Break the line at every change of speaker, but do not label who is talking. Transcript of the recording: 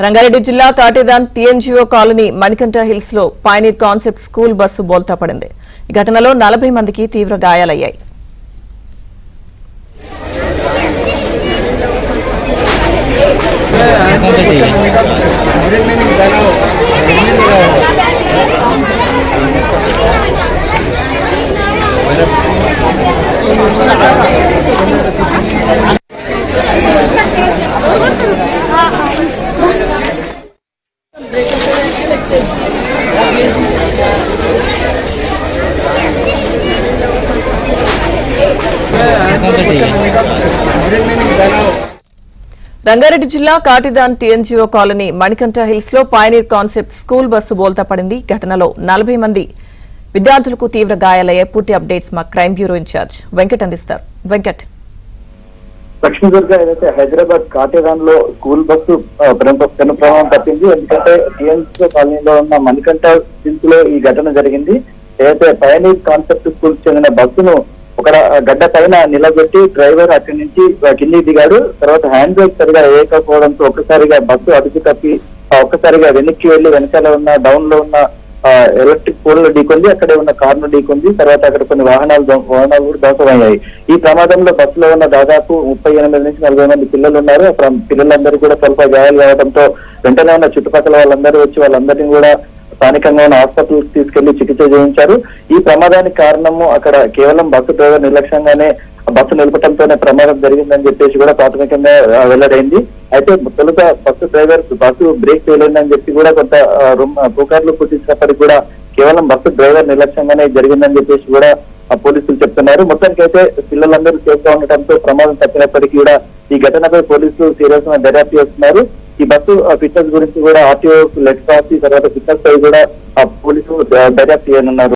రంగారెడ్డి జిల్లా Katedan TNGO colony Manikanta hills లో pioneer concept school bus బోల్తా పడింది. ఈ ఘటనలో 40 మందికి తీవ్ర గాయాలయ్యాయి. రంగారెడ్డి జిల్లా Katedan TNGO colony Manikanta hills లో పైనీర్ కాన్సెప్ట్ స్కూల్ బస్సు బోల్తా పడింది. ఘటనలో 40 మంది విద్యార్థులకు తీవ్ర గాయాలయ్యాయి. పూర్తి అప్డేట్స్ మా క్రైమ్ బ్యూరో ఇన్ఛార్జ్ వెంకట్ అందిస్తారు. వెంకట్,
లక్ష్మీదుర్గ ఏదైతే హైదరాబాద్ కాటేదాన్ లో స్కూల్ బస్సు పెను ప్రమాదం తప్పింది. ఎందుకంటే టీఎన్జీఓ కాలనీలో ఉన్న మణికంఠ హిల్స్ లో ఈ ఘటన జరిగింది. ఏదైతే పైనీర్ కాన్సెప్ట్ స్కూల్ చెందిన బస్సును ఒక గడ్డ పైన నిలబెట్టి డ్రైవర్ అక్కడి నుంచి కిందికి దిగాడు. తర్వాత హ్యాండ్ బ్రేక్ సరిగా వేయకపోవడంతో ఒక్కసారిగా బస్సు అదుపు తప్పి ఒక్కసారిగా వెనక్కి వెళ్లి వెనకాల ఉన్న డౌన్ లో ఉన్న ఎలక్ట్రిక్ పోల్ ఢీకొంది. అక్కడే ఉన్న కారును ఢీకొంది. తర్వాత అక్కడ కొన్ని వాహనాలు కూడా ధ్వంసమయ్యాయి. ఈ ప్రమాదంలో బస్సులో ఉన్న దాదాపు 38 నుంచి 40 మంది పిల్లలు ఉన్నారు. పిల్లలందరూ కూడా స్వల్ప గాయాలు కావడంతో వెంటనే ఉన్న చుట్టుపక్కల వాళ్ళందరూ వచ్చి వాళ్ళందరినీ కూడా స్థానికంగా ఉన్న హాస్పిటల్ తీసుకెళ్లి చికిత్స చేయించారు. ఈ ప్రమాదానికి కారణము అక్కడ కేవలం బస్సు డ్రైవర్ నిర్లక్ష్యంగానే బస్సు నిలపడంతోనే ప్రమాదం జరిగిందని చెప్పేసి కూడా ప్రాథమికంగా వెల్లడైంది. అయితే తొలుత బస్సు బ్రేక్ చేయలేదని చెప్పి కూడా కొంత పుకార్లు పుట్టించినప్పటికీ కూడా కేవలం బస్సు డ్రైవర్ నిర్లక్ష్యంగానే జరిగిందని చెప్పేసి కూడా పోలీసులు చెప్తున్నారు. మొత్తానికైతే పిల్లలందరూ సేఫ్ గా ఉండటంతో ప్రమాదం తప్పినప్పటికీ కూడా ఈ ఘటనపై పోలీసులు సీరియస్ గా దర్యాప్తు చేస్తున్నారు. ఈ బస్సు ఫిట్నెస్ గురించి కూడా ఆర్టీఓ లెటర్ రాసి తర్వాత ఫిట్నెస్ పై కూడా పోలీసులు దర్యాప్తు చేయనున్నారు.